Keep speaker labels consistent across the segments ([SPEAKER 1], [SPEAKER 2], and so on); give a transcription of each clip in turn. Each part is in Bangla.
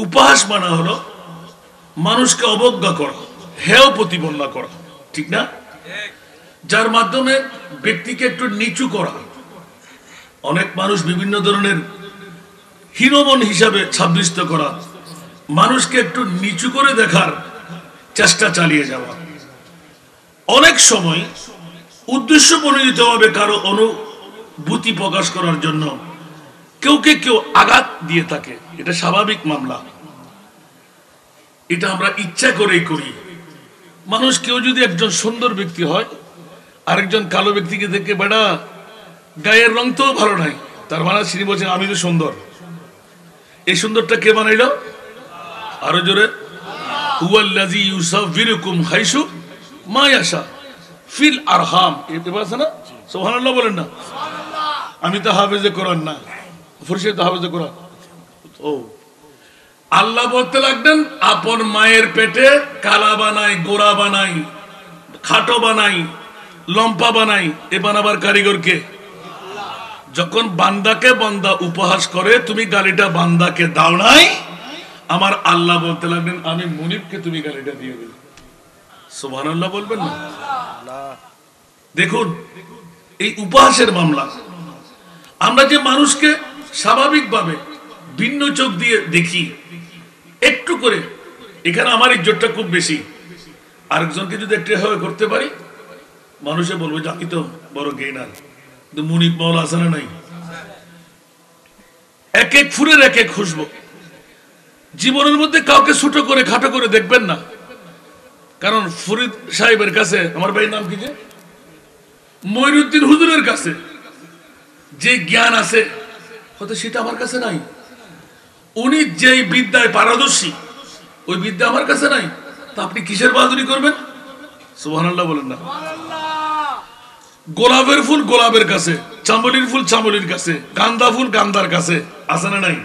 [SPEAKER 1] উপহাস মানা হলো মানুষকে অবজ্ঞা করা, হেয় প্রতিপন্ন করা, ঠিক না? যার মাধ্যমে ব্যক্তিকে একটু নিচু করা। অনেক মানুষ বিভিন্ন ধরনের হীনমন হিসাবে সাব্যস্ত করা, মানুষকে একটু নিচু করে দেখার চেষ্টা চালিয়ে যাওয়া। অনেক সময় উদ্দেশ্য প্রণোদিতভাবে কারো অনুভূতি প্রকাশ করার জন্য কেউ আঘাত দিয়ে থাকে। এটা স্বাভাবিক মামলা, এটা আমরা ইচ্ছা করেই করি। মানুষ কেউ যদি একজন সুন্দর ব্যক্তি হয়, আরেকজন কালো ব্যক্তিকে দেখে বেটা গায়ের রং তো ভালো নাই, তার মানে তিনি বলছেন আমি তো সুন্দর। এই সুন্দরটা কে বানাইল? আরো জোরে, হুয়াল্লাযী ইউসাফিরুকুম হাইসু মা ইয়াশা ফিল আরহাম। এটা আছে না? সুবহানাল্লাহ বলেন না? আমি তো হাফেজে কোরআন না, ফরিশে তো হাফেজে কোরআন। ও আল্লাহ বলতে লাগলেন আপন মায়ের পেটে কালা বানাই, গোরা বানাই, খাটো বানাই, লম্পা বানাই, এ বানাবার কারিগরকে। যখন বান্দাকে বান্দা উপহাস করে তুমি গালিটা বান্দাকে দাও নাই, আমার আল্লাহ বলতে লাগলেন আমি মুনিবকে তুমি গালিটা দিয়ে দিলে। সুবহানাল্লাহ বলবেন না? দেখুন এই উপহাসের মামলা। আমরা যে মানুষকে স্বাভাবিকভাবে ভিন্ন চোখ দিয়ে দেখি, একটু করে এখানে আমার ইজ্জতটা খুব বেশি, আরেকজনকে যদি একটু হেয় করতে পারি, মানুষে বলবো যে আমি তো বড় গেইনার। কিন্তু মুনিব মাওলা আছে না নাই? এক এক ফুলের এক এক খুশবো। জীবনের মধ্যে কাউকে ছোট করে খাটো করে দেখবেন না। কারণ ফরিদ সাহেবের কাছে, আমার ভাইয়ের নাম কি যে মঈনুদ্দিন হুজুরের কাছে যে জ্ঞান আছে হয়তো সেটা আমার কাছে নাই। উনি যেই বিদ্যায় পারদর্শী ওই বিদ্যা আমার কাছে নাই, তা আপনি কিসের বাহাদুরি করবেন? সুবহানাল্লাহ বলেন না? গোলাপের ফুল গোলাপের কাছে, চাম্বলির ফুল চাম্বলির কাছে, গান্দা ফুল গান্দার কাছে, আছে না নাই?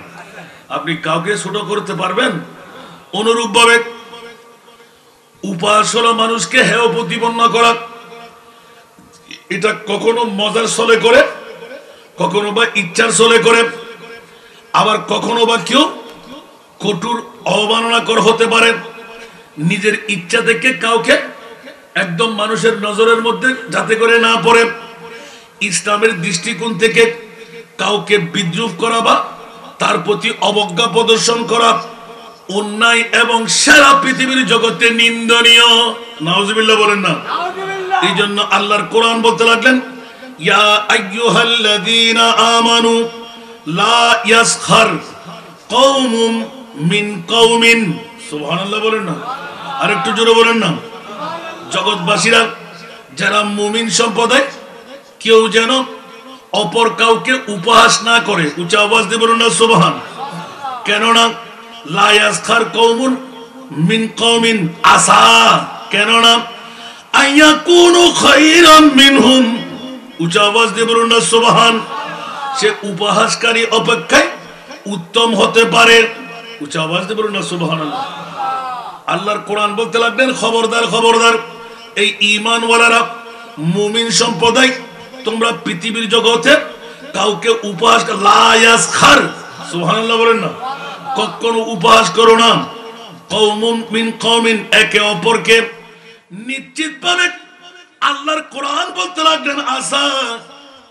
[SPEAKER 1] আপনি কাউকে ছোট করতে পারবেন? অনুরূপ ভাবে উপহাস হলো মানুষকে হেয় প্রতিপন্ন করা। এটা কখনো মজার ছলে করে, কখনো বা ইচ্ছার ছলে করে, আবার কখনো বা কেউ কঠোর অবমাননাকর হতে পারে। নিজের ইচ্ছা থেকে কাউকে একদম মানুষের নজরের মধ্যে যাতে করে না পড়ে, ইসলামের দৃষ্টিকোণ থেকে কাউকে বিদ্রুপ করা বা তার প্রতি অবজ্ঞা প্রদর্শন করা অন্যায় এবং সারা পৃথিবীর জগতে নিন্দনীয়। নাউজুবিল্লাহ বলেন না? এই জন্য আল্লাহর কোরআন বলতে লাগলেন ইয়া আইয়ুহাল্লাযীনা আমানু লা ইয়াসখার কওমুম মিন কওমিন। সুবহানাল্লাহ বলেন না? আরেকটু জোরে বলেন না? জগৎবাসীরা যারা মুমিন সম্প্রদায়, কেউ যেন অপর কাউকে উপহাস না করে। উচ্চ আওয়াজ দিয়ে বলুন না সুবহান। কেননা লা ইয়াসখার কওমুন মিন কওমিন আসা, কেননা আইয়াকুনু খায়রাম মিনহুম। উচ্চ আওয়াজ দিয়ে বলুন না সুবহান। সে উপহাসকারী অপেক্ষায় উত্তম হতে পারে। উচ্চ আওয়াজ দিয়ে বলুন না সুবহানাল্লাহ। আল্লাহর কোরআন বলতে লাগলেন খবরদার খবরদার, এই ঈমানওয়ালারা মুমিন সম্প্রদায় তোমরা পৃথিবীর জগতে কাউকে উপহাস লা ইয়াসখার, সুবহানাল্লাহ বলেন না, কখনো উপহাস করো না। কওমুম মিন কওমিন, একে অপরকে নিশ্চিতভাবে আল্লাহর কোরআন বলতে লাগলেন আসা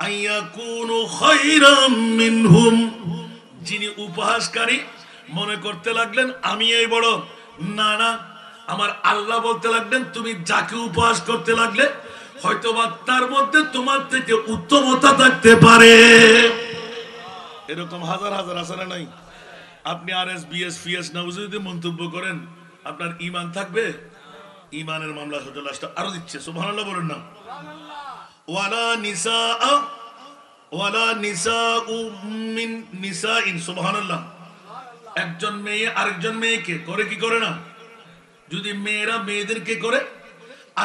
[SPEAKER 1] আইয়াকুনু খায়রাম মিনহুম। যিনি উপহাসকারী মনে করতে লাগলেন আমি এই বড়, না না, আমার আল্লাহ বলতে লাগলেন তুমি যাকে উপহাস করতে লাগলে হয়তোবা তার মধ্যে তোমার থেকে উত্তমতা থাকতে পারে। এরকম হাজার হাজার আছে না নাই? আপনি আরএস বিএস ফিএস নাউজুদি মন্তব্য করেন, আপনার ঈমান থাকবে? ঈমানের মামলা হতে লাস্ট আরো দিচ্ছে। সুবহানাল্লাহ বলেন না? ওয়ালা নিসাউ মিন নিসাইন। সুবহানাল্লাহ। একজন মেয়ে আরেকজন মেয়েকে করে কি করে না? যদি মেয়েরা মেয়েদেরকে করে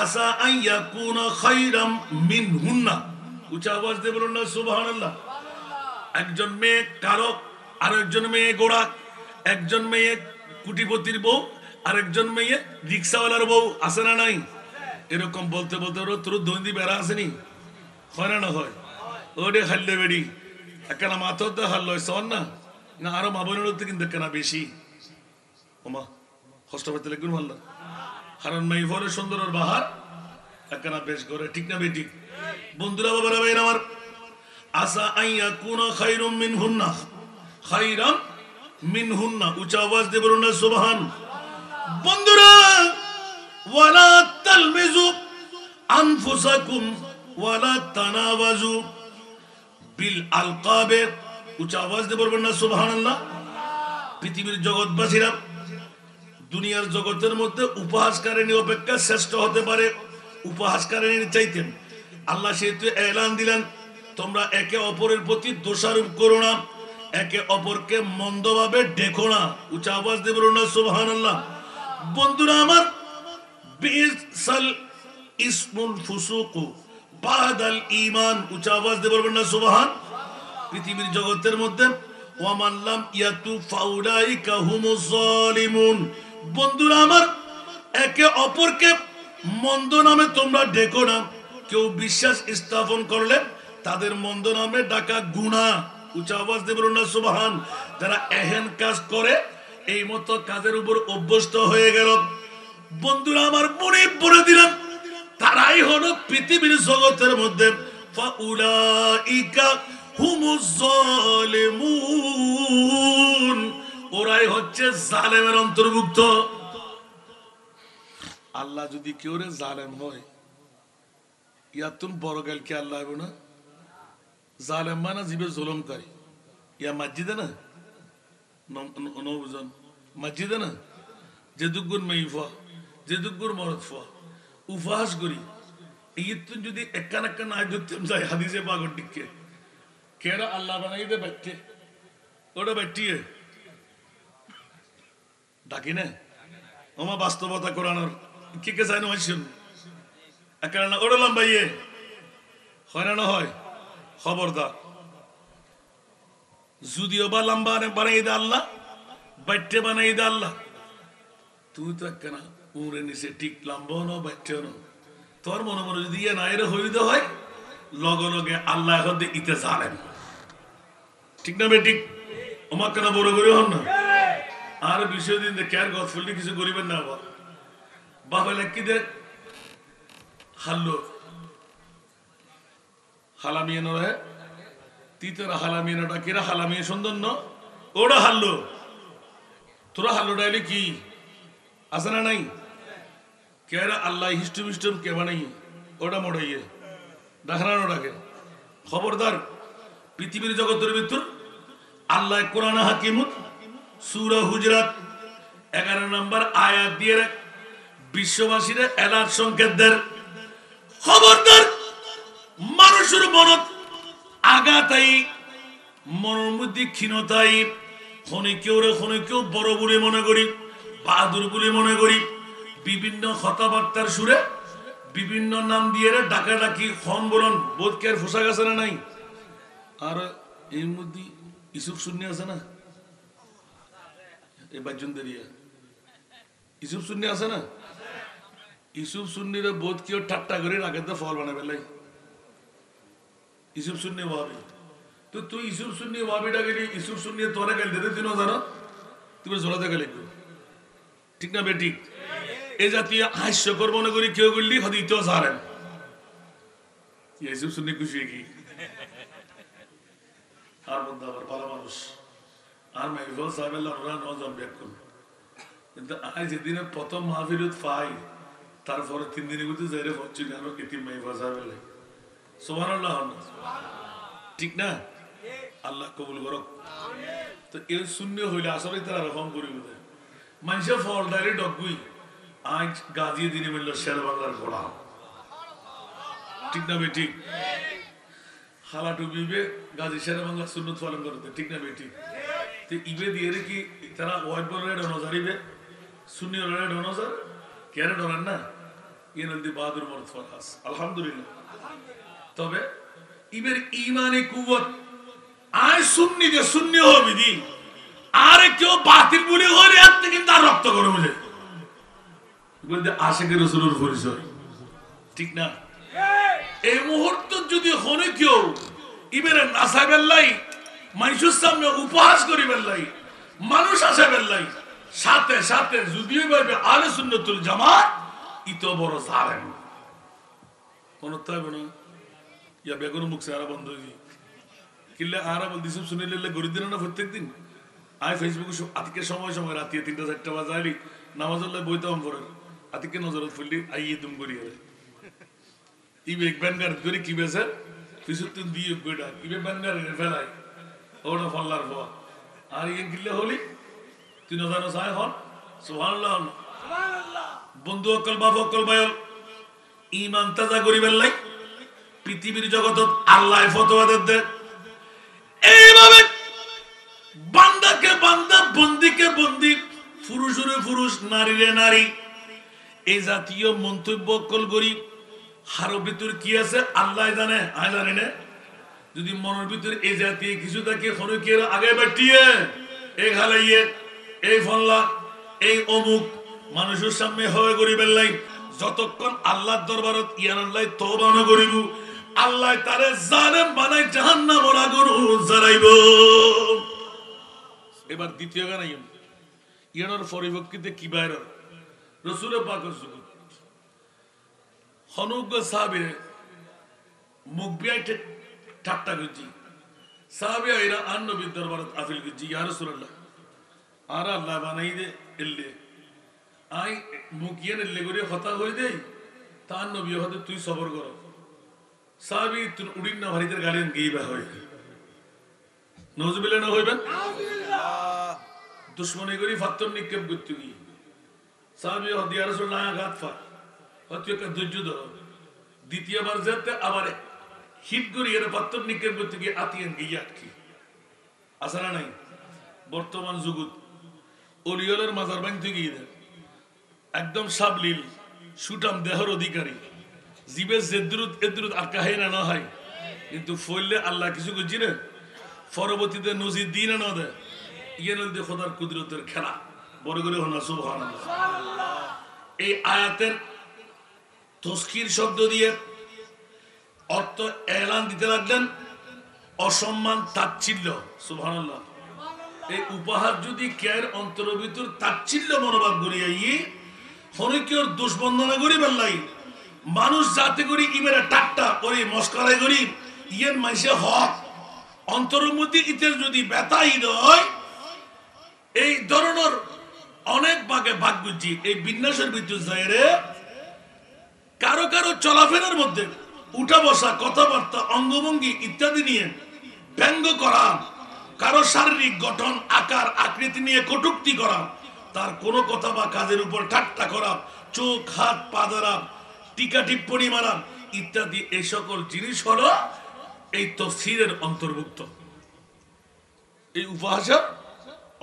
[SPEAKER 1] আসা আইয়াকুনা খায়রাম মিনহুন্না। উচ্চ আওয়াজ দিয়ে বলুন না সুবহানাল্লাহ। একজন মেয়ে কারো, আরেকজন মেয়ে গোড়া, একজন মেয়ে কুটিপতির বউ, আরেকজন মেয়ে রিক্সাওয়ালার বউ, আছে না নাই? এরকম বলতে বলতে তোর দন্দি বেড়া আসেনি, হয় না? না হয়? ওরে হাল্লে বেড়ি একখানা মাথাতে হাল্ল সন না, আরো মাবনের কিন্তু একখানা বেশি। ওমা কষ্ট করতে লাগবেন ভাল্লা কারণ মাইফলের সুন্দর বাহার একখানা বেশ করে ঠিক না বেটি বন্ধুরা বাবারা ভাইরা আমার আসা আইয়া কোন খায়রুম মিনহুন্না খায়রাম মিনহুন্না উচ্চ আওয়াজ দিয়ে বলুন না সুবহান বন্ধুরা ওয়ালা তালমিজু আনফুসাকুম ওয়ালা তানাওয়াজু বিল আলকাবে উচ্চ আওয়াজ দিয়ে বলবেন না সুবহানাল্লাহ পৃথিবীর জগৎবাসীরা দুনিয়ার জগতের মধ্যে উপহাসকারিণী অপেক্ষা শ্রেষ্ঠ হতে পারে উপহাসকারিণীর চাইতেন আল্লাহ সেহেতু এলান দিলেন তোমরা একে অপরের প্রতি দোষারোপ করো না একে অপরকে মন্দভাবে ডেকো না উচ্চ আওয়াজ দিয়ে বলুন না সুবহানাল্লাহ বন্ধুরা আমার বিসাল ইসমুল ফুসুকু বাদাল ঈমান উচ্চ আওয়াজ দিয়ে বলবেন না সুবহান পৃথিবীর জগতের মধ্যে ওয়ামান লাম ইয়াতু ফাউলাইকা হুমুজ জালিমুন বন্ধুরা আমার একে অপরকে মন্দ নামে তোমরা ডেকো না কেউ বিশ্বাস স্থাপন করলে তাদের মন্দ নামে ডাকা গুনাহ উচ্চ আওয়াজ দিয়ে বলুন না সুবহান যারা এহেন কাজ করে এই মতো কাজের উপর অভ্যস্ত হয়ে গেল বন্ধুরা আমার মনে পড়ে দিলাম তারাই হলো পৃথিবীর জগতের মধ্যে ফাউলাইকা হুমুজ জালিমুন ওরাই হচ্ছে জালেমের অন্তর্ভুক্ত আল্লাহ যদি কেউ রে জালেম হয় ইয়া তুমি বড় গেল কি আল্লাহ হবে না জালেম মানে জীবের জুলুমকারী ইয়া মসজিদে না নবজন মসজিদে না যে দুগুর মেইফা যে দুগুর মরদফা উপহাস করি এই তুই যদি একান একান আয় ধরতেম যাই হাদিসে পাগল টিকে কেরা আল্লাহ বানাই দে बैठे ওটা बैठिए ডাকি না ওমা বাস্তবতা কোরআনের কি কে চাই না হইছেন একান না ওড়লাম ভাইয়ে হয় না হয় খবরদার যদিও বা লম্বা বানাই দে আল্লাহ बैठे বানাই দে আল্লাহ তুই তো একখানা উড়ে নিচে ঠিক লম্বা না बैठे না তোর মনে মনে যদি ইয়ে না এর হইতে হয় লগে লগে আল্লাহ এখন ইতে জানেন ঠিক না বেঠিক ওমা কেন বড় করে হন না আর বিষয় দিন কেয়ার গছ ফুলটি কিছু করিবেন না আবার বাবা লেখি দেখ হাল্লো হালামিয়ে নয় তিতরা হালামিয়ে নটা কিরা হালামিয়ে সুন্দর ন ওরা হাল্লো তোরা হাল্লো ডাইলে কি আছে না নাই কেরা আল্লাহ হিস্টুম হিস্টুম কে বানাই ওটা মোড়াইয়ে ডাকরানো ডাকে খবরদার পৃথিবীর জগতের ভিতর আল্লাহ কোরআন হাকিমুত সূরা হুজরাত 11 নম্বর আয়াত দিয়ে বিশ্ববাসীর এলার্ট সংকেত দেয় খবরদার মানুষের মনত আঘাতাই মনের মধ্যে ক্ষীণতাই খনি কেউ বড় বলে মনে করি বাহাদুর বলে মনে করি বিভিন্ন কথাবার্তার সুরে বিভিন্ন নাম দিয়ে ডাকাডাকি খন বলন বোধকের পোশাক আছে না নাই আর এর মধ্যে ইসুফ শূন্য আছে না এই বাজন দেরিয়া ইসুফ শূন্য আছে না ইসুফ শূন্যের বোধ কেউ ঠাট্টা করে রাখাতে ফল বানাবে লাই ইসুফ শূন্য ভাবি তো তুই ইসুফ শূন্য ভাবিটা গেলি ইসুফ শূন্য তোরা গেল দিতে তুই জানো তুমি জোড়াতে গেলে ঠিক না বেটি এই জাতীয় হাস্যকর মনে করি কেউ করলি হয়তো ইতেও সারেন ইসুফ শূন্য খুশি কি আর বন্ধু আবার ভালো মানুষ আর মেঘল সাহেবের ওরা নজম ব্যাকুল কিন্তু আজ যেদিনে প্রথম মাহফিলত পাই তারপরে 3 দিনের মধ্যে যাইরে হচ্ছে গেল এটি মেঘল সাহেবের সুবহানাল্লাহ ঠিক না আল্লাহ কবুল করুক তো এই শূন্য হইলে আসলে তারা রকম করি বোধ মানুষের ফল ডাইরে ডগুই আজ গাজিয়ে দিনে মিলল শের বাংলার ঘোড়া ঠিক না বে ঠিক খালা ডুবিবে গাজী শের বাংলা সুন্নত পালন করতে ঠিক না বে ঠিক তো ইবে দিয়ে কি তারা ওয়াইট বল রেড নজারিবে শূন্য রেড নজার কেন ডরান না ইয়ে নদী বাহাদুর মরদ ফরহাস আলহামদুলিল্লাহ তবে ইবের ইমানি কুওয়াত আয় সুন্নি যে সুন্নি হবে দি আরে কেউ বাতিল বলে হরে আতে কিন্তু আর রক্ত করে বুঝে বলতে আশিকের রাসূলের পরিচয় ঠিক না এই মুহূর্ত যদি হনে কেউ ইবের নাসাবেল্লাই মানুষের সামনে উপহাস করিবেল্লাই মানুষ আসাবেল্লাই সাথে সাথে যদিও ভাবে আহলে সুন্নাতুল জামাত ইত বড় জালেম কোন তাই বলো ইয়া বেগুন মুখ সে আরা বন্ধ হয়ে কিল্লে আরা বল দিছম শুনে লেলে গরি দিন না প্রত্যেকদিন আই ফেসবুকে আজকে সময় সময় রাতে 3টা 4টা বাজালি নামাজ আল্লাহ বইতাম পড়ে আজকে নজরত ফুললি আইয়ে তুম করি ইবে একবার করি কি বেছে পিছুতুন দিয়ে গোটা ইবে বান্নার ফেলাই ওটা ফল্লার ফ আর ইয়ে কিল্লে হলি 3000 হন সুবহানাল্লাহ সুবহানাল্লাহ বন্ধু অকল বাবা অকল বায়ল ঈমান তাজা করিবেন লাই পৃথিবীর জগতত আল্লাহ ফতোয়া দেন এইভাবে বান্দাকে বান্দা বন্দীকে বন্দী পুরুষরে পুরুষ নারীরে নারী এই জাতীয় মন্তব্য অকল করি হারো ভিতর কি আছে আল্লাহ জানে আয় জানে না যদি মনের ভিতরে এই জাতীয় কিছু থাকে খনকের আগে বাটিয়ে এই হালাইয়ে এই ফল্লা এই অমুক মানুষের সামনে হয়ে করিবেন লাই যতক্ষণ আল্লাহর দরবারত ইয়ান আল্লাহ তওবা না করিব আল্লাহ তারে জালেম বানাই জাহান্নামের আগুন জ্বালাইব এবার দ্বিতীয় গান আইম ইয়ানোর পরিবর্তিতে কি বাইরে রাসূল পাকের যুগ হনুক সাহাবীরে মুগবিয়াইতে ঠাট্টা করছি সাহাবী আইরা আন নবীর দরবারত আফিল করছি ইয়া রাসূলুল্লাহ আর আল্লাহ বানাই দে এল্লে আই মুকিয়েন এল্লে করে কথা হই দেই তার নবী হতে তুই সবর কর সাহাবী তুই উড়িন না ভারিদের গালিন গিবা হয় নওজুবিল্লাহ না হইবেন নাউজুবিল্লাহ দুশমনী করি ফাত্তর নিক্ষেপ করতে কি সাহাবী হতে ইয়া রাসূলুল্লাহ আঘাত ফা হতে একটা ধৈর্য ধরো দ্বিতীয়বার যেতে আবার হিট করি এর ফাত্তর নিক্ষেপ করতে কি আতিয়ান গিয়া আটকি আসরা নাই বর্তমান যুগত ওলিয়লের মাজার ভাঙতে গিয়ে দেয় একদম সাবলীল সুটাম দেহর অধিকারী জীবের জেদ্রুত এদ্রুত আটকা হয় না হয় কিন্তু ফইলে আল্লাহ কিছু করছি না পরবর্তীতে নজির দিন না দেয় ইয়ে নদী খোদার কুদরতের খেলা বড় করে হনা সুবহানাল্লাহ এই আয়াতের তসকির শব্দ দিয়ে অর্থ এলান দিতে লাগলেন অসম্মান তাচ্ছিল্য সুবহানাল্লাহ এই উপহার যদি কেয়ার অন্তর ভিতর তাচ্ছিল্য মনোভাব গড়িয়াই হরিকের দুষ্বন্দনা করি বেল্লাই মানুষ যাতে করি ইমেরা টাট্টা করি মস্করাই করি ইয়ের মাইসে হক অন্তরের মধ্যে ইতের যদি ব্যথাই হয় এই ধরনের অনেক ভাগে ভাগ বুঝি এই বিন্যাসের ভিতর যাইরে কারো কারো চলাফেরার মধ্যে উঠা বসা কথাবার্তা অঙ্গভঙ্গি ইত্যাদি নিয়ে ব্যঙ্গ করা কারো শারীরিক গঠন আকার আকৃতি নিয়ে কটূক্তি করা তার কোনো কথা বা কাজের উপর ঠাট্টা করা চোখ হাত পা ধরা টিকা টিপ্পণী মারা ইত্যাদি এই সকল জিনিস হলো এই তাফসীরের অন্তর্ভুক্ত এই উপহাসের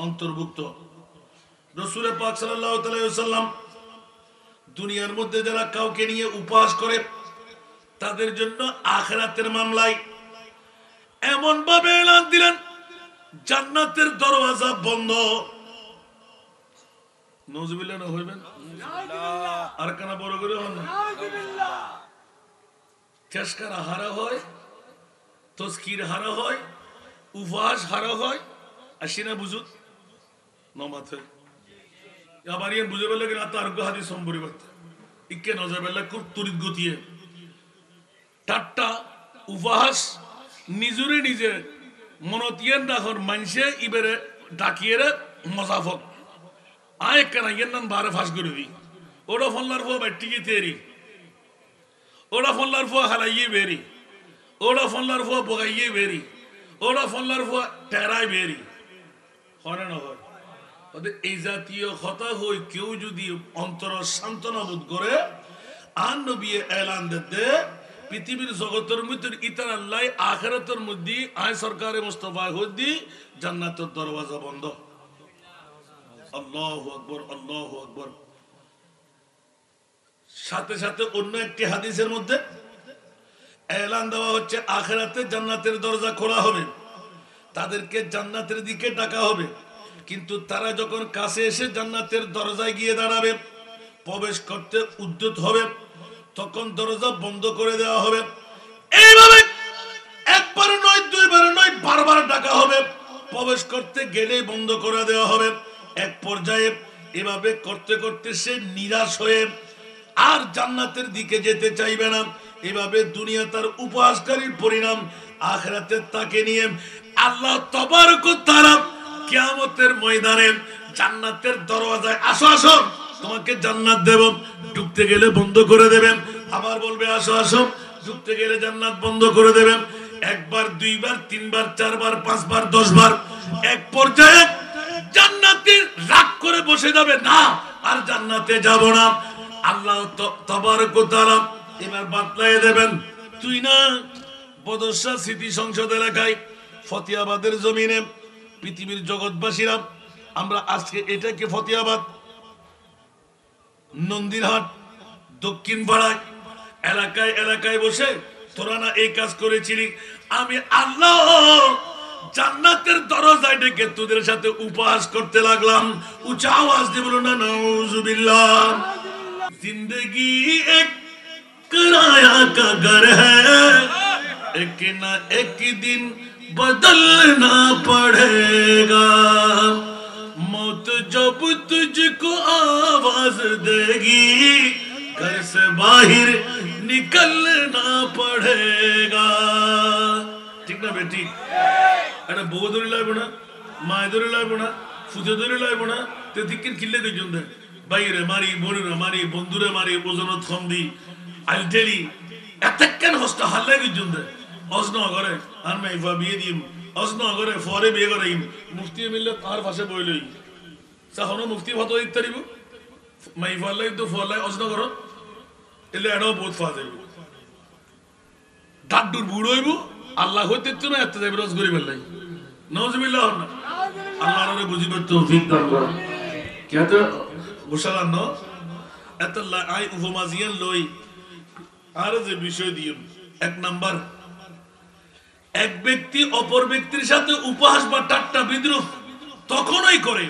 [SPEAKER 1] অন্তর্ভুক্ত রাসূল পাক সাল্লাল্লাহু আলাইহি ওয়াসাল্লাম দুনিয়ার মধ্যে যারা কাউকে নিয়ে উপহাস করে তাদের জন্য আখিরাতের মামলায় এমন ভাবে এলান দিলেন জান্নাতের দরওয়াজা বন্ধ নাউজুবিল্লাহ না হইবেন নাউজুবিল্লাহ আর কানা বড় করে হন নাউজুবিল্লাহ তেশকার হারা হয় তজকির হারা হয় উপহাস হারা হয় আসিনা বুঝুত নমাতে আবার ইয়ে বুঝে বললে কিনা তার হাদিস সম্পরিবর্ত ইকে নজর বেলা খুব তড়িৎ গতিয়ে ঠাট্টা উপহাস নিজরে নিজে মনতিয়ান রাখর মানুষে ইবেরে ডাকিয়ে মজাফক আয় কেন ইয়ের নাম বারে ফাঁস করে দি ওরা ফল্লার ফো বাইটিকে তেরি ওরা ফল্লার ফো হালাইয়ে বেরি ওরা ফল্লার ফো বগাইয়ে বেরি ওরা ফল্লার ফো টেরাই বেরি হয় না হয় ওদের এই জাতীয় কথা হই কেউ যদি অন্তর সান্ত্বনা বোধ করে আর নবী এলান দিতে পৃথিবীর জগতের মধ্যে ইতার আল্লাহ আখিরাতের মধ্যে আয় সরকারে মুস্তাফা হদি জান্নাতের দরওয়াজা বন্ধ আল্লাহু আকবার আল্লাহু আকবার সাথে সাথে অন্য একটি হাদিসের মধ্যে এলান দেওয়া হচ্ছে আখিরাতে জান্নাতের দরজা খোলা হবে তাদেরকে জান্নাতের দিকে ডাকা হবে কিন্তু তারা যখন কাছে এসে জান্নাতের দরজায় গিয়ে দাঁড়াবে প্রবেশ করতে উদ্যত হবে তখন দরজা বন্ধ করে দেওয়া হবে এইভাবে একবার নয় দুইবার নয় বারবার ডাকা হবে প্রবেশ করতে গেলেই বন্ধ করে দেওয়া হবে এক পর্যায়ে এভাবে করতে করতে সে নিরাশ হয়ে আর জান্নাতের দিকে যেতে চাইবে না। এভাবে দুনিয়া তার উপহাসকারীর পরিণাম, আখিরাতে তাকে নিয়ে আল্লাহ তাবারক ওয়া তাআলা কিয়ামতের ময়দানে জান্নাতের দরওয়াজায় আসো আসো তোমাকে জান্নাত দেব, ঢুকতে গেলে বন্ধ করে দেবেন, আবার বলবে আসো আসো, ঢুকতে গেলে জান্নাত বন্ধ করে দেবেন। একবার, দুইবার, তিনবার, চারবার, পাঁচবার, 10 বার। এক পর্যায়ে জান্নাতি রাগ করে বসে যাবে, না আর জান্নাতে যাব না। আল্লাহ তাবারক ওয়া তাআলা এবার বাতলায় দেবেন, তুই না বদরশাহ স্মৃতি সংসদ এলাকায় ফতেয়াবাদের জমিনে পৃথিবীর জগৎবাসীরা আমরা আজকে এটাকে ফতেয়াবাদ, নন্দীরহাট, দক্ষিণ পাড়ায় এলাকায় এলাকায় বসে তোরা না এই কাজ করেছিলি, আমি আল্লাহ জান্নাতের দরজায় ডেকে তোদের সাথে উপহাস করতে লাগলাম। উঁচা আওয়াজ দিয়ে বলো না নাউজুবিল্লাহ। जिंदगी एक किराया का घर है, एक ना एक दिन बदलना पड़ेगा, मौत जब तुझको आवाज देगी घर से बाहर निकलना पड़ेगा। ठीक ना बेटी? এটা বউ ধরে লাইবো না, মায় ধরে লাইবো না, ফুজে ধরে লাইবো না, তে দিকের কিল্লে কইজন দে বাইরে মারি, বোনেরা মারি, বন্ধুরে মারি, ওজনত কম দি, আইল টেলি এতক্ষণ হস্তা হাল্লাই কইজন দে অজন করে আর মাইফা বিয়ে দিম, অজন করে ফরে বিয়ে করাইম, মুফতি মিললে তার পাশে বইলই সাহনো মুফতি ভাতো দিতে পারিব, মাইফা লাই তো ফলাই অজন করো এলে এটাও বহুত ফা যাইব, ডাড্ডুর বুড়ো হইব, আল্লাহ হইতে তো না এত যাইব রস গরিবের লাই। নাউজুবিল্লাহ না, আল্লাহর বুঝিবার তৌফিক দান করো। কেতে গোশালা ন এত আই উপমাজিয়ান লই আর যে বিষয় দিও। এক নাম্বার, এক ব্যক্তি অপর ব্যক্তির সাথে উপহাস বা ঠাট্টা বিদ্রুপ তখনই করে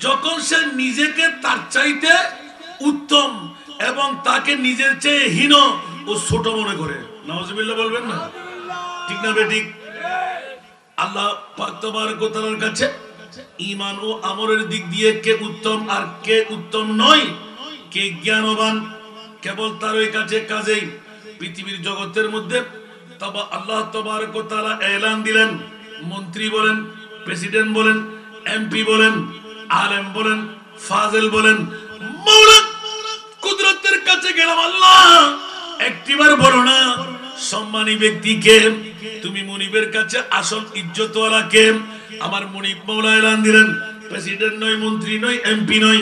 [SPEAKER 1] যখন সে নিজেকে তার চাইতে উত্তম এবং তাকে নিজের চেয়ে হীন ও ছোট মনে করে। নাউজুবিল্লাহ বলবেন না? ঠিক না বেঠিক? আল্লাহ পাক তাবারক ওয়া তাআলার কাছে ঈমান ও আমলের দিক দিয়ে কে উত্তম আর কে উত্তম নয়, কে জ্ঞানবান, কেবল তারই কাছে। কাজেই পৃথিবীর জগতের মধ্যে তবে আল্লাহ তাবারক ওয়া তাআলা এলান দিলেন, মন্ত্রী বলেন, প্রেসিডেন্ট বলেন, এমপি বলেন, আলেম বলেন, ফাজিল বলেন, মাওলা কুদরতের কাছে গেলাম, আল্লাহ একটিবার বলো না সম্মানী ব্যক্তিকে, তুমি মুনিবের কাছে আসল ইজ্জতওয়ালা কে? আমার মুনিব মাওলা এলান দিলেন, প্রেসিডেন্ট নয়, মন্ত্রী নয়, এমপি নয়,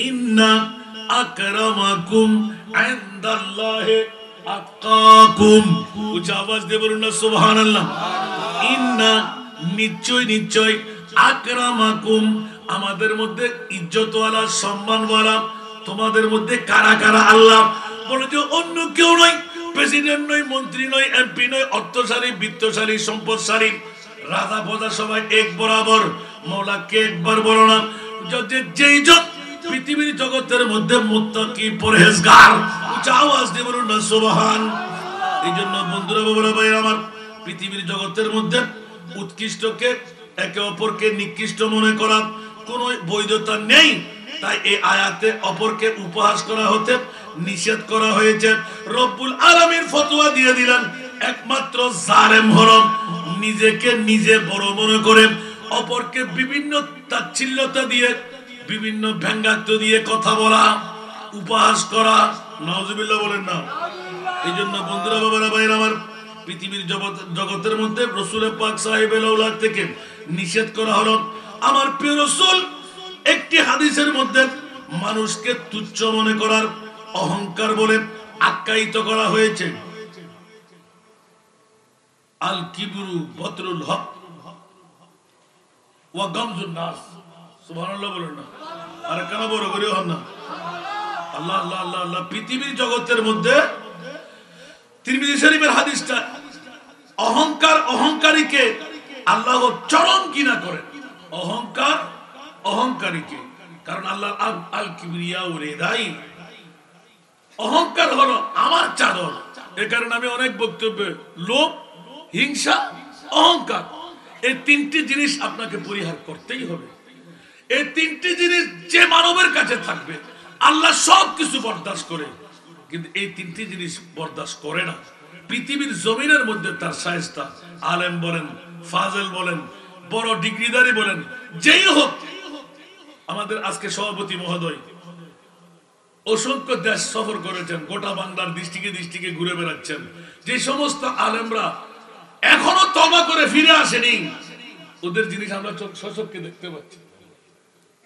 [SPEAKER 1] ইন্না আকরামাকুম ইনদাল্লাহি আতকাকুম। উচ্চ আওয়াজ দিয়ে বলুন না সুবহানাল্লাহ। ইন্না নিশ্চয় নিশ্চয়, আকরামাকুম আমাদের মধ্যে ইজ্জতওয়ালা, সম্মানওয়ালা তোমাদের মধ্যে কারা কারা? আল্লাহ বলে যে অন্য কেউ নয়, প্রেসিডেন্ট নয়, মন্ত্রী নয়, এমপি নয়, অর্থশালী, বিত্তশালী, সম্পদশালী, রাজা প্রজা সবাই এক বরাবর। মওলাকে একবার বলো না, যেই জন পৃথিবীর জগতের মধ্যে মুত্তাকি, পরহেজগার, উচ্চ আওয়াজ দিয়ে বলুন না সুবহান। এই জন্য বন্ধুরা, বাবারা, ভাইরা আমার, পৃথিবীর জগতের মধ্যে উৎকৃষ্টকে একে অপরকে নিকৃষ্ট মনে করা কোনো বৈধতা নেই। তাই এই আয়াতে অপরকে উপহাস করা হতে নিষেধ করা হয়েছে। রব্বুল আলামিন ফতোয়া দিয়ে দিলেন, একমাত্র জালেম হলো নিজেকে নিজে বড় মনে করে অপরকে বিভিন্ন তাচ্ছিল্যতা দিয়ে, বিভিন্ন ব্যঙ্গাত্ব দিয়ে কথা বলা, উপহাস করা। নাউজুবিল্লাহ বলেন না? এই জন্য বন্ধুরা, বাবারা, ভাইরা আমার, পৃথিবীর জগতের মধ্যে রাসূল পাক সাহেবের আওলাদ থেকে নিষেধ করা হলো। আমার প্রিয় রাসূল একটি হাদিসের মধ্যে মানুষকে তুচ্ছ মনে করার অহংকার বলে আখ্যায়িত করা হয়েছে। আল কিবরু বতরুল হক ওয়া গামজুন নাস। সুবহানাল্লাহ বলেন না? আর কেন বড় করে হন না? আল্লাহ আল্লাহ আল্লাহ আল্লাহ। পৃথিবীর জগতের মধ্যে তিরমিজি শরীফের হাদিসটা, অহংকার অহংকারীকে আল্লাহ চরম কিনা করেন। অহংকার অহংকারীকে, কারণ আল্লাহ আল কিবরিয়া ও রিদাই, অহংকার হলো আমার চাদর। এ কারণে আমি অনেক বক্তব্যে লোভ, হিংসা, অহংকার, এই তিনটি জিনিস আপনাকে পরিহার করতেই হবে। এই তিনটি জিনিস যে মানবের কাছে থাকবে আল্লাহ সব কিছু বরদাস্ত করে, কিন্তু এই তিনটি জিনিস বরদাস্ত করে না। পৃথিবীর জমিনের মধ্যে তার শায়েস্তা, আলেম বলেন, ফাজেল বলেন, বড় ডিগ্রিদারি বলেন, যেই হোক। আমাদের আজকে সভাপতি মহোদয় অসংখ্য দেশ সফর করেছেন, গোটা বাংলার ডিস্ট্রিক্টে ঘুরে বেড়াচ্ছেন। যে সমস্ত আলেমরা এখনো তওবা করে ফিরে আসেনি, ওদের জিনিস আমরা সচক্ষে দেখতে পাচ্ছি।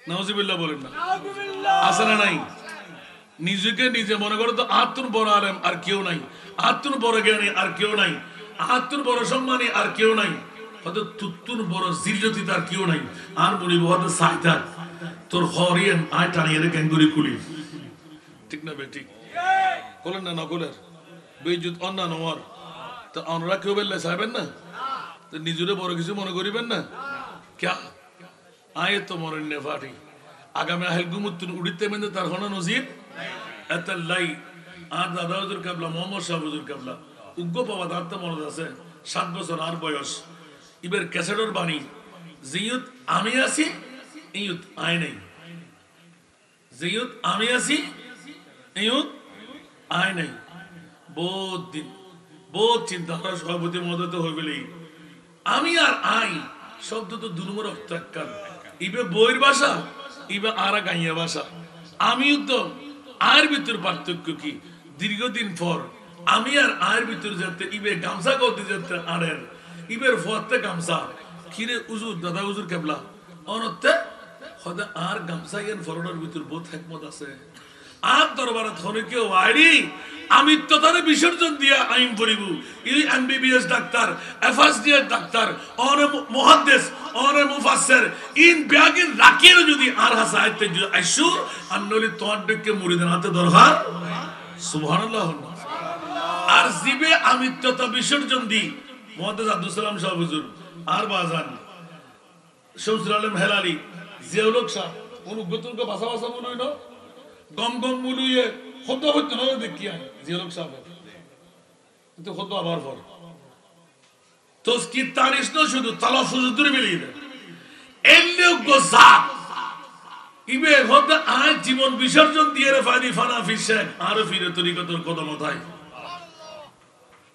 [SPEAKER 1] নাউজুবিল্লাহ বলেন না, আছে না নাই? নিজেকে নিজে মনে করো তো আত্মর বড় আলেম আর কেউ নাই, আত্মর বড় জ্ঞানী আর কেউ নাই, আত্মর বড় সম্মানী আর কেউ নাই, হয়তো তুত্তুর বড় জিল্লতি তার কেউ নাই। আর বলি হয়তো সাইতা তোর হরিয়েন আয় টানিয়ে রেখে গুলি কুলি, ঠিক না বেঠিক? বলেন না নকলের বেইজ্জত অন্যান্য হওয়ার তো অনরা কেউ বললে চাইবেন না, তো নিজেরে বড় কিছু মনে করিবেন না। ক্যা আয় তো মরেন নে ফাটি আগামী আহিল গুমুত্তুন উড়িতে মেন্দে তার হন নজির এত লাই। আর দাদা হুজুর কাবলা মোহাম্মদ শাহ হুজুর কাবলা উগ্র পাওয়া তার তো মনে আছে 7 বছর আর বয়স। ইবের ক্যাসেটর বাণী জিয়ুত আমি আছি ইয়ুত আয় নেই, জিয়ুত আমি আছি ইয়ুত আয় নেই। বহুত দিন বহুত চিন্তা করা সভাপতি মদত হয়ে গেলেই আমি আর আই শব্দ তো দুর্মর অর্থাৎ ইবে বইয়ের ভাষা, ইবে আর গাইয়া ভাষা। আমিও তো আয়ের ভিতর পার্থক্য কি? দীর্ঘদিন পর আমি আর আয়ের ভিতর যাতে ইবে গামছা করতে যাতে আড়ের ইবের ফতে গামছা কিরে উজুর দাদা উজুর কেবলা অনতে হদে আর গামছা ইয়ান ফরনের ভিতর বহুত হিকমত আছে। আর দরবারে ধরে কেউ আইরি আমি তো তারে বিসর্জন দিয়া আইন পড়িব। এই এমবিবিএস ডাক্তার, এফএসডিএস ডাক্তার, অরে মুহাদ্দিস, অরে মুফাসসির ইন ব্যাগিন রাখিয়ে যদি আর হাসাইতে আইসু আন্নলি তোর ডকে মুরিদের হাতে দরকার। সুবহানাল্লাহ। আর জিবে আমিত্বতা বিসর্জন দি মুহাদ্দিস আব্দুল সালাম সাহেব হুজুর আর বাজান শামসুল আলম হেলালি জিয়াউল সাহেব অনুগতকে ভাষা ভাষা মনে হইল গম গম মুলুয়ে খোদ হইতে না দেখি আই জিয়াউল সাহেব তো খোদ আবার পর তসকি তারিশ না শুধু তালাফুজ দূরে মিলিয়ে দেয় এলে গোসা ইবে খোদ আজ জীবন বিসর্জন দিয়ে রে ফানি ফানা ফিশেন আর ফিরে তরিকতর কদমতায়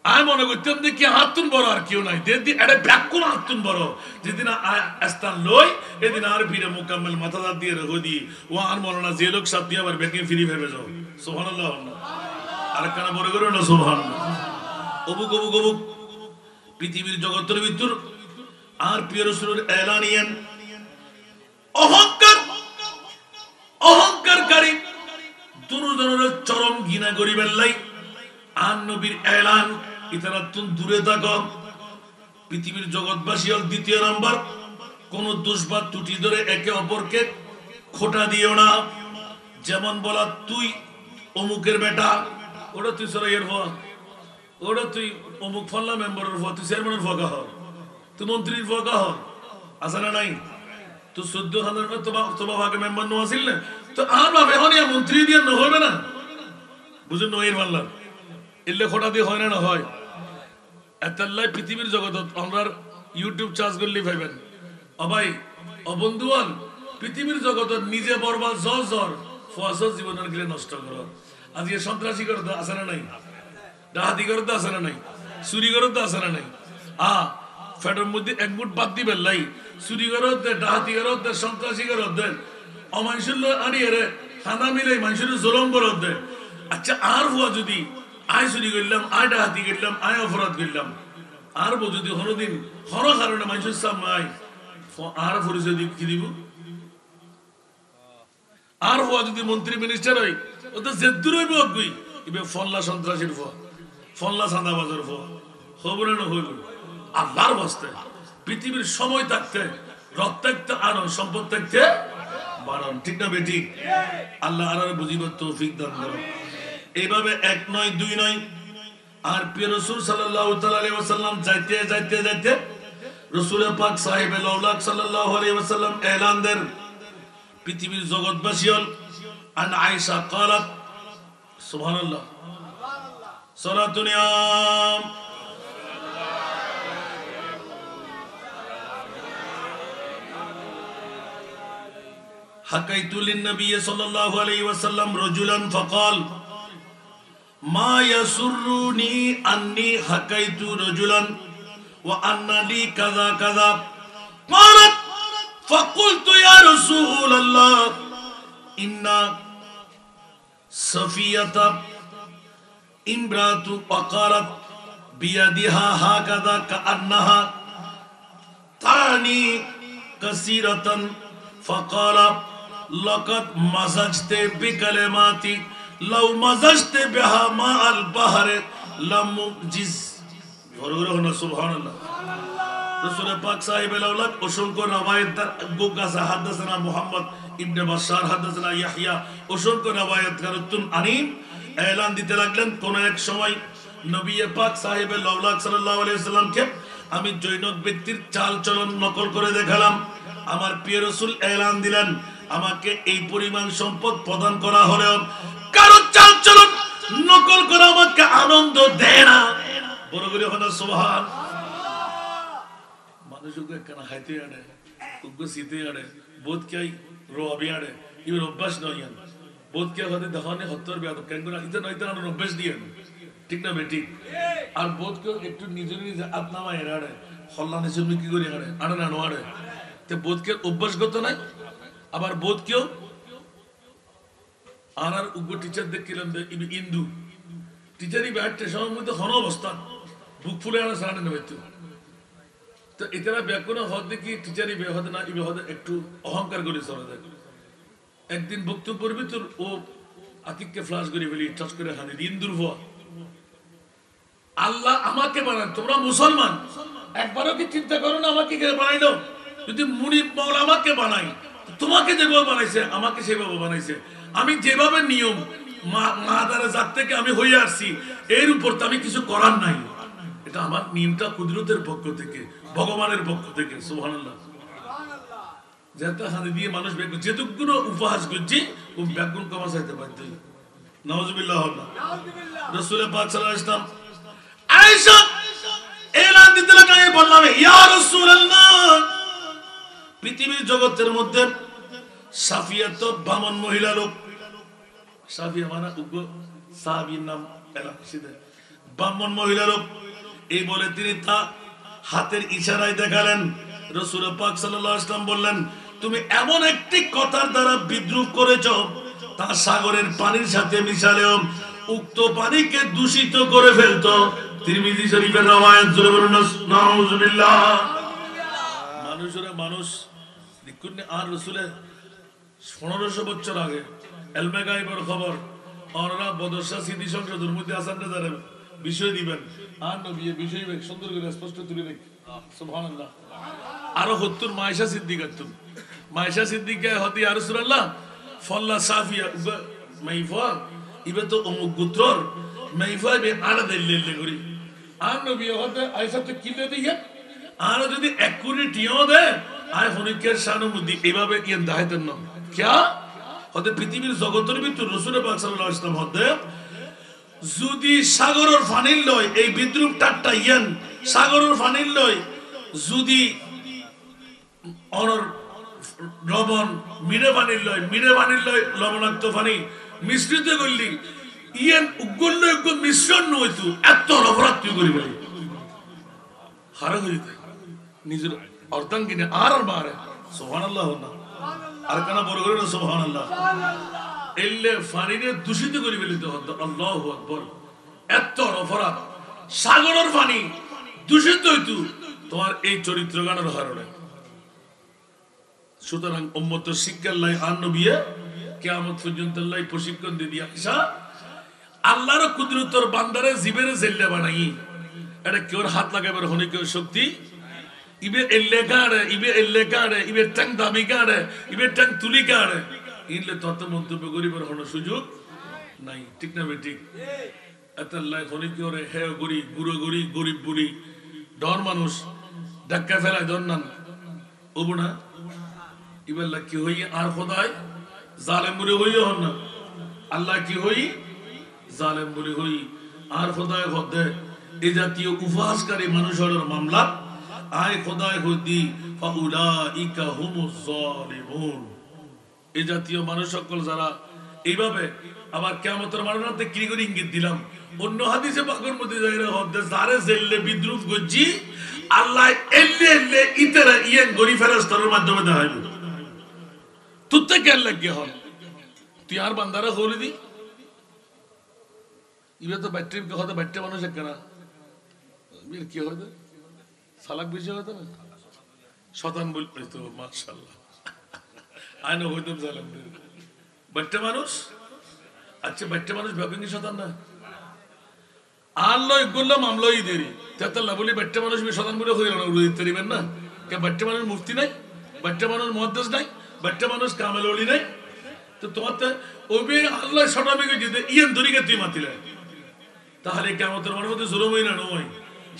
[SPEAKER 1] আই মনে করতাম যে কি হাতুন বড় আর কেউ নাই দেদি এটা ব্যাকুল হাতুন বড় যেদিন স্থান লই এদিন আর ফিরে মোকাম্মেল মাথাদার দিয়ে রেখে দি ও আর মরনা যে লোক সব দিয়ে আবার ব্যাকে ফিরি ভেবে যাও। সুবহানাল্লাহ। আর কানা বড় করে না সুবহানাল্লাহ। অবুক অবুক অবুক পৃথিবীর জগতের ভিতর আর প্রিয় রাসূলের এলানিয়ান অহংকার অহংকারকারী দুর্জনের চরম ঘৃণা করিবেন লাই আর নবীর এলান ইতারা তুন দূরে থাকো। পৃথিবীর জগৎবাসী হল দ্বিতীয় নাম্বার কোন দোষ বা ত্রুটি ধরে একে অপরকে খোটা দিও না। যেমন বলা তুই অমুকের বেটা, ওটা তুই সরাইয়ের হওয়া, ওটা তুই অমুক ফল্লা মেম্বারের হওয়া, তুই চেয়ারম্যানের ফকা হর, তুই মন্ত্রীর ফকা হর, আছে না নাই? তুই 14,000 তোমার ভাগে মেম্বার নো আসিল না তো আর বাপ এখন মন্ত্রী দিয়ে নহবে না বুঝুন নয়ের মানলাম এলে খোটা দিয়ে হয় না হয় এতাল্লাই পৃথিবীর জগৎ আমরা ইউটিউব চার্জ করলেই ভাইবেন অবাই অবন্ধুয়ান পৃথিবীর জগৎ নিজে বরবাদ জ্বর জ্বর ফসল জীবনের গিলে নষ্ট করো। আজকে সন্ত্রাসী করতে আসে না নাই, ডাহাতি করতে আসে না নাই, চুরি করতে আসে না নাই। ফেটের মধ্যে এক মুঠ বাদ দিবেন লাই চুরি করত দে, ডাহাতি করত দে, সন্ত্রাসী করত দেন, অমানুষের আনিয়ে রে খানা মিলে মানুষের জলম করত দে। আচ্ছা আর হওয়া যদি আয় চুরি করলাম, আয় ডাহাতি করলাম, আয় অপরাধ করলাম, আর যদি কোনোদিন হর কারণে মানুষের সামনে আয় আর পরিচয় কি দিব? আর হওয়া যদি মন্ত্রী মিনিস্টার হয় ও তো জেদ্দুর হইব অগুই ইবে ফল্লা সন্ত্রাসীর ফ ফল্লা চাঁদাবাজের ফ হবরে না হইব। আল্লাহর বাস্তে পৃথিবীর সময় থাকতে রক্ত থাকতে আনন্দ সম্পদ থাকতে বারণ, ঠিক না বেটি? আল্লাহ আর বুঝিবার তৌফিক দান করো। এইভাবে এক নয় দুই নয় আর প্রিয় রাসূল সাল্লাল্লাহু তাআলা আলাইহি ওয়াসাল্লাম যাইতে যাইতে যাইতে রাসূল পাক সাহেবে লাউলাক সাল্লাল্লাহু আলাইহি ওয়াসাল্লাম এলান দেন পৃথিবীর জগৎবাসী হল আন আয়েশা قالت সুবহানাল্লাহ সালাতুন ইয়া হাকাইতু লিন-নবী সাল্লাল্লাহু আলাইহি ওয়াসাল্লাম রাজুলান ফাকাল মা ইয়াসুররুনি আন্নী হাকাইতু রাজুলান ওয়া আন্না লি কাযা কাযা ক্বালাত ফাকুলতু ইয়া রাসূলাল্লাহ ইন্না সাফিয়াতা ইমরাতু ফাকারাত বিয়াদিহা হাকাযা কাআন্নাহা তানি কাসীরাতান ফাকালা লাকাদ মাযাজতে বিকালিমাতি লাউ মাযাজতে বিহা মাআল বাহরে লামুজিজ ঘরঘর সুবহানাল্লাহ। রাসূল পাক সাহেবে লাউলাক অসংখ্য রওয়ায়াত গোগাসা হাদাসানা মুহাম্মদ ইবনে বাশার হাদাসানা ইয়াহইয়া অসংখ্য রওয়ায়াত কারতুন আনিম এলান দিতে লাগলেন। কোন এক সময় নবী পাক সাহেবে লাউলাক সাল্লাল্লাহু আলাইহি ওয়াসাল্লামকে আমি জৈনক ব্যক্তির চাল চলন নকল করে দেখালাম। আমার প্রিয় রাসূল এলান দিলেন আমাকে এই পরিমাণ সম্পদ প্রদান করা হলেও কারো চাল চলন নকল করা আমাকে আনন্দ দেয় না। বড় করে হলো সুবহান। মানুষকে কেন হাইতে আড়ে উগ্র শীতে আড়ে বোধ কাই রবি আড়ে ইউর অভ্যাস নয় বোধ কে হতে দেখানে হত্তর বেয়াদ কেন করে ইতে নয়তো আর অভ্যাস দিয়ে ঠিক না বেটি আর বোধ কেউ একটু নিজের নিজে আত্মামা এর আড়ে হল্লা নিচে কি করে আড়ে আড়ে না আড়ে তে বোধ কে অভ্যাসগত নাই। আবার বোধ কেউ আর উগ্র টিচার দেখছিলাম ইন্দু টিচারই ব্যাটে সময় মধ্যে হন অবস্থা বুক ফুলে আনা সারানে নেবে তো এটারা ব্যাকরণ হদ দেখি টিচারই বে হতে না ইবে হতে একটু অহংকার করে চলে যায়। একদিন বক্তব্য করবি তোর ও আতিককে ফ্লাশ করে ফেলি টাচ করে হানি ইন্দুর ভুয়া আল্লাহ আমাকে বানান তোমরা মুসলমান একবারও কি চিন্তা করো না আমাকে কে বানাইলো? যদি মুনিব মাওলা আমাকে বানাই তোমাকে যেভাবে বানাইছে আমাকে সেভাবে বানাইছে। আমি যেভাবে নিয়ম মাদারে জাত থেকে আমি হয়ে আসছি এর উপর তো আমি কিছু করার নাই। এটা আমার নিয়মটা কুদরতের পক্ষ থেকে ভগবানের পক্ষ থেকে সুবহানাল্লাহ। যেটা হাতে দিয়ে মানুষ ব্যাকুল যেটুকুনো উপহাস করছি ও ব্যাকুল কমা চাইতে পারত নাউজুবিল্লাহ। রাসূল পাক সাল্লাল্লাহু আলাইহি ওয়াসাল্লাম আয়েশা এলান দিতে লাগলেন বললাম ইয়া রাসূলুল্লাহ পৃথিবীর জগতের মধ্যে সাফিয়া তো বামন মহিলা লোক সাফিয়া মানে উগ্র সাহাবীর নাম এলাকাতে বামন মহিলা লোক এই বলে তিনি তা হাতের ইশারায় দেখালেন। রাসূল পাক সাল্লাল্লাহু আলাইহি ওয়াসাল্লাম বললেন তুমি এমন একটি কথার দ্বারা বিদ্রুপ করেছো তা সাগরের পানির সাথে মিশালেও উক্ত পানিকে দূষিত করে ফেলতো। তিরমিজি শরীফের রওয়ায়াত জুড়ে বলুন নাউজুবিল্লাহ। মানুষ দেখুন আর রাসূলের 1500 বছর আগে এলমে গায়বের খবর ওনারা বদরশা স্মৃতি সংসদের মধ্যে আসান না বিষয় দিবেন আর নবী বিষয় সুন্দর করে স্পষ্ট তুলে দেখ সুবহানাল্লাহ। আরো 70 মায়েশা সিদ্দিকাতুন মায়েশা সিদ্দিকা হতি ইয়া রাসূলুল্লাহ ফল্লা সাফিয়া মাইফা ইবে তো অমুক গোত্রর মাইফা বে আড়া দিল্লে করি আর নবী হতে আয়েশা তো কিলে দিয়ে আর যদি একুরেটিও দে আয় ফনিকের শানুমুদি এভাবে ইয়ান দাইতেন না क्या হতে পৃথিবীর জগতের ভিতর রাসূল পাক সাল্লাল্লাহু আলাইহি ওয়াসাল্লাম হতে যদি সাগরের পানির লয় এই বিদ্রুপ টাট্টা ইয়ান সাগরের পানির লয় যদি অনর লবণ মিরে পানির লয় লবণাক্ত পানি মিশ্রিত করলি ইয়ান উগ্গল উগ্গ মিশ্রণ হইতো এত অপরাধ তুই করি বলি হারা হইতে নিজের অর্ধাঙ্গিনী আর মারে সুবহানাল্লাহ না আর কেন বড় করে না সুবহানাল্লাহ এলে পানিরে দূষিত করে ফেলিতে হতো আল্লাহু আকবার এত অপরাধ সাগরের পানি দূষিত হইতো তোমার এই চরিত্র গানের কারণে। সুতরাং উম্মতের শিক্ষার লাই আর নবী কিয়ামত পর্যন্ত লাই প্রশিক্ষণ দিয়ে দিয়া আয়েশা আল্লাহর কুদরতের বান্দারে জিবেরে জেল্লা বানাই এটা কেউর হাত লাগাবার হনে কেউ শক্তি ইবে এল্লে কাড়ে ইবে টং দাবি কাড়ে ইবে টং তুলি কাড়ে ইনলে তত মন্তব্য করিবার হন সুযোগ নাই ঠিক না বে ঠিক আল্লাহ হনে কেউ রে হে গরি গুরু গরি গরিব বুড়ি ডর মানুষ ধাক্কা ফেলায় দন্নান ওবনা ইবেল্লা কি হই আর খোদায় জালেম বলে হইও হন না আল্লাহ কি হই জালেম বলে হই আর খোদায় হদে এই জাতীয় উপহাসকারী মানুষের মামলা আয় খোদায় হদি ফাউলাইকা হুমুজ জালিমুন এই জাতীয় মানুষ সকল যারা এইভাবে আবার কিয়ামতের মাঠে কি করে ইঙ্গিত দিলাম অন্য হাদিসে পাকের মধ্যে যাইরা হদ্দে যারে জেললে বিদ্রুপ গজি আল্লাহ এল্লে এল্লে ইতরা ইয়েন গরি ফেরেশতার মাধ্যমে দেখাইলো তুতে কেন লাগে হল তুই আর বান্দারা হলি দি ইবে তো ব্যাটারি কথা ব্যাটারি মানুষ একনা বীর কি হয় সালাক বিষয় হতো না শতান বলতে তো মাশাআল্লাহ আইনো হইতাম সালাম ব্যাটারি মানুষ আচ্ছা ব্যাটারি মানুষ ভাবেন শতান না আল্লাহ গুল্লা মামলাই দেরি তেতাল্লা বলি ব্যাটারি মানুষ শতান বলে হইল না উড়িয়ে দিবেন না কে ব্যাটারি মানুষ মুফতি নাই ব্যাটারি মানুষ মুহাদ্দিস নাই ব্যাটারি মানুষ কামেল ওলি নাই তো তোমার তো ওবে আল্লাহ শতাবিকে দিতে ইয়ান ধরিকে তুই মাতিলে তাহলে কিয়ামতের মাঠে জুলুম হই না নয়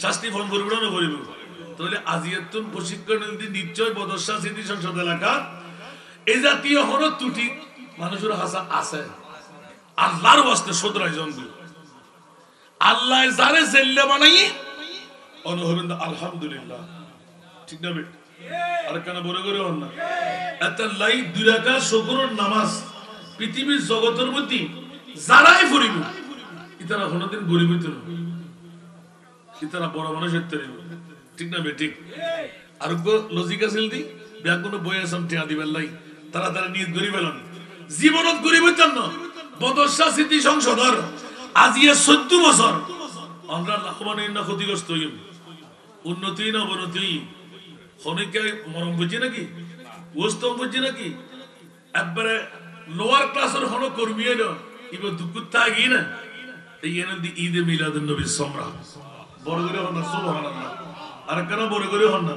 [SPEAKER 1] শাস্তি ফোন করব না করিব তাহলে আজিয়াতুন প্রশিক্ষণ যদি নিশ্চয় বদশা স্মৃতি সংসদ এলাকা এই জাতীয় হর ত্রুটি মানুষের হাসা আছে আল্লাহর ওয়াস্তে শুধরাই জন্তু আল্লাহ যারে জেল্লে বানাই অনুভবেন আলহামদুলিল্লাহ ঠিক না বেট আর কেন বলে করে হন না এত লাই দুই রাকাত শুকরের নামাজ পৃথিবীর জগতের মধ্যে যারাই পড়িব ইতারা কোনদিন গরিব হইতো না ইতারা বড় মানুষ হইতে ঠিক না বেঠিক আর লজিক আছিল দি ব্যাগ কোনো বই আসাম টিয়া দিবেন লাই তারা তারা নিয়ত গরিব এলেন জীবনত গরিব হইতেন না বদশা স্মৃতি সংসদর আজিয়ে 14 বছর আমরা লাখবান না ক্ষতিগ্রস্ত হইম উন্নতি না অবনতি খনিকে মরম বুঝি নাকি ওস্তম বুঝি নাকি একবারে লোয়ার ক্লাসের হন কর্মী এলো ইবে দুঃখ থাকি না এই এনে ঈদে মিলাদুন নবী সম্রা বড় করে হন না সুবহানাল্লাহ আর কেন বড় করে হন না